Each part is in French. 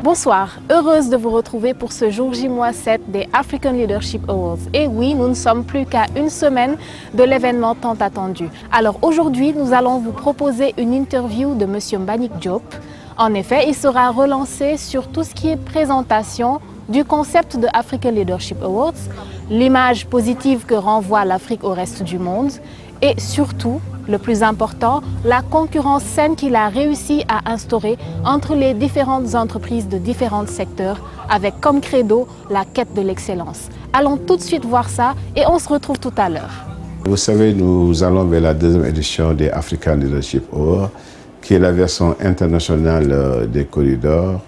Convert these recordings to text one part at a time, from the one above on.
Bonsoir, heureuse de vous retrouver pour ce jour J-7 des African Leadership Awards. Et oui, nous ne sommes plus qu'à une semaine de l'événement tant attendu. Alors aujourd'hui, nous allons vous proposer une interview de M. Mbagnick Diop. En effet, il sera relancé sur tout ce qui est présentation du concept de African Leadership Awards, l'image positive que renvoie l'Afrique au reste du monde et surtout, le plus important, la concurrence saine qu'il a réussi à instaurer entre les différentes entreprises de différents secteurs avec comme credo la quête de l'excellence. Allons tout de suite voir ça et on se retrouve tout à l'heure. Vous savez, nous allons vers la deuxième édition des African Leadership Awards, qui est la version internationale des corridors.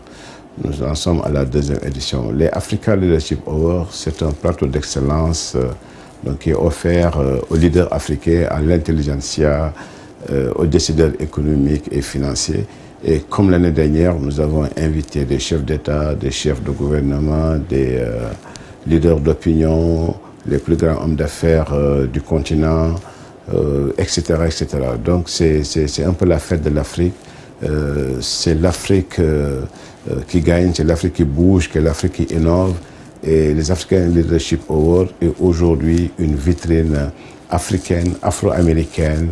Nous en sommes à la deuxième édition. Les African Leadership Awards, c'est un plateau d'excellence qui est offert aux leaders africains, à l'intelligentsia, aux décideurs économiques et financiers. Et comme l'année dernière, nous avons invité des chefs d'État, des chefs de gouvernement, des leaders d'opinion, les plus grands hommes d'affaires du continent, etc., etc. Donc c'est un peu la fête de l'Afrique. C'est l'Afrique qui gagne, c'est l'Afrique qui bouge, c'est l'Afrique qui innove. Et les African Leadership Awards est aujourd'hui une vitrine africaine, afro-américaine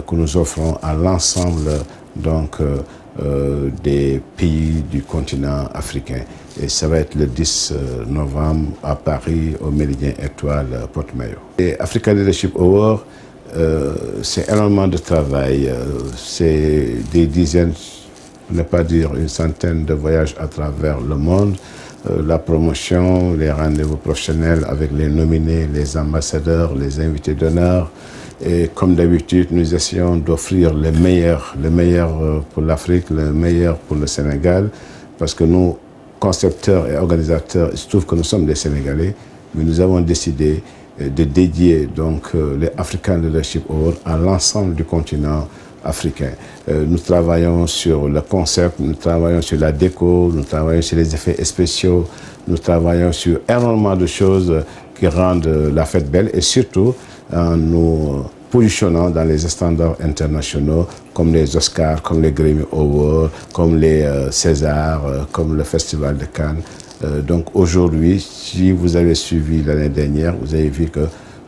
que nous offrons à l'ensemble des pays du continent africain. Et ça va être le 10 novembre à Paris, au Méridien Étoile, Porte-Maillot. Les African Leadership Awards, c'est énormément de travail. C'est des dizaines, pour ne pas dire une centaine de voyages à travers le monde. La promotion, les rendez-vous professionnels avec les nominés, les ambassadeurs, les invités d'honneur. Et comme d'habitude, nous essayons d'offrir le meilleur pour l'Afrique, le meilleur pour le Sénégal, parce que nous, concepteurs et organisateurs, il se trouve que nous sommes des Sénégalais, mais nous avons décidé de dédier les African Leadership Awards à l'ensemble du continent africain. Nous travaillons sur le concept, nous travaillons sur la déco, nous travaillons sur les effets spéciaux, nous travaillons sur énormément de choses qui rendent la fête belle et surtout en nous positionnant dans les standards internationaux comme les Oscars, comme les Grammy Awards, comme les Césars, comme le Festival de Cannes. Donc aujourd'hui, si vous avez suivi l'année dernière, vous avez vu que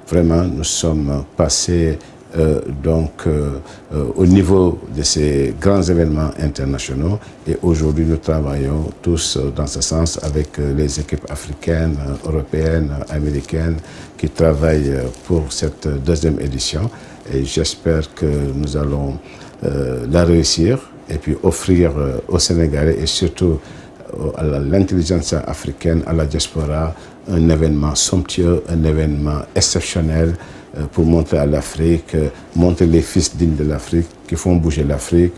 vraiment nous sommes passés au niveau de ces grands événements internationaux et aujourd'hui nous travaillons tous dans ce sens avec les équipes africaines, européennes, américaines qui travaillent pour cette deuxième édition et j'espère que nous allons la réussir et puis offrir aux Sénégalais et surtout à l'intelligence africaine, à la diaspora, un événement somptueux, un événement exceptionnel pour montrer à l'Afrique, montrer les fils dignes de l'Afrique, qui font bouger l'Afrique,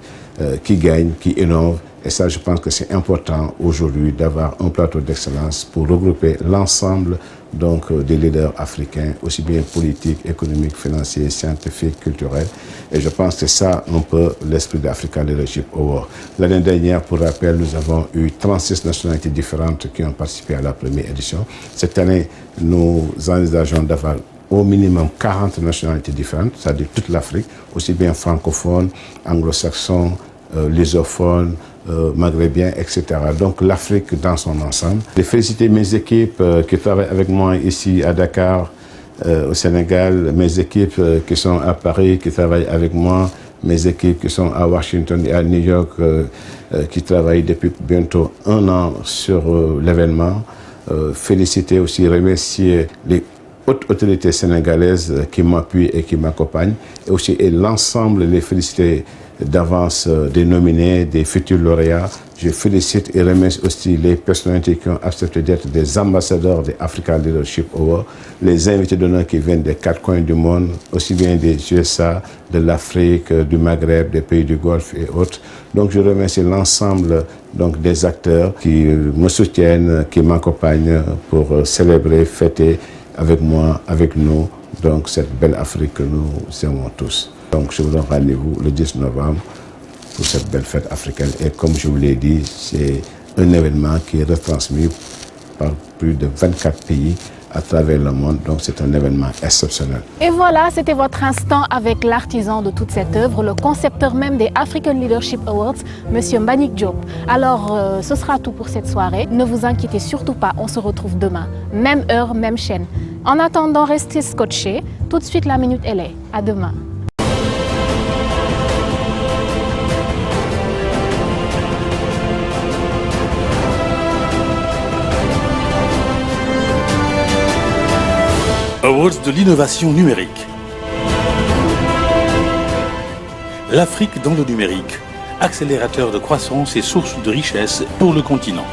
qui gagnent, qui innovent. Et ça, je pense que c'est important aujourd'hui d'avoir un plateau d'excellence pour regrouper l'ensemble des leaders africains, aussi bien politiques, économiques, financiers, scientifiques, culturels. Et je pense que c'est ça un peu l'esprit d'African Leadership Award. L'année dernière, pour rappel, nous avons eu 36 nationalités différentes qui ont participé à la première édition. Cette année, nous envisageons d'avoir au minimum 40 nationalités différentes, c'est-à-dire toute l'Afrique, aussi bien francophone, anglo-saxon, lusophone, maghrébien, etc. Donc l'Afrique dans son ensemble. Je féliciter mes équipes qui travaillent avec moi ici à Dakar, au Sénégal, mes équipes qui sont à Paris, qui travaillent avec moi, mes équipes qui sont à Washington et à New York, qui travaillent depuis bientôt 1 an sur l'événement. Féliciter aussi, remercier les hautes autorités sénégalaises qui m'appuient et qui m'accompagnent, et aussi l'ensemble, les féliciter d'avance des nominés, des futurs lauréats. Je félicite et remercie aussi les personnalités qui ont accepté d'être des ambassadeurs des African Leadership Awards, les invités d'honneur qui viennent des 4 coins du monde, aussi bien des USA, de l'Afrique, du Maghreb, des pays du Golfe et autres. Donc je remercie l'ensemble des acteurs qui me soutiennent, qui m'accompagnent pour célébrer, fêter avec moi, avec nous, cette belle Afrique que nous aimons tous. Donc je vous donne rendez-vous le 10 novembre pour cette belle fête africaine. Et comme je vous l'ai dit, c'est un événement qui est retransmis par plus de 24 pays à travers le monde. Donc c'est un événement exceptionnel. Et voilà, c'était votre instant avec l'artisan de toute cette œuvre, le concepteur même des African Leadership Awards, Monsieur Mbagnick Diop. Alors, ce sera tout pour cette soirée. Ne vous inquiétez surtout pas, on se retrouve demain. Même heure, même chaîne. En attendant, restez scotchés. Tout de suite, la minute, elle est. À demain. Awards de l'innovation numérique. L'Afrique dans le numérique, accélérateur de croissance et source de richesse pour le continent.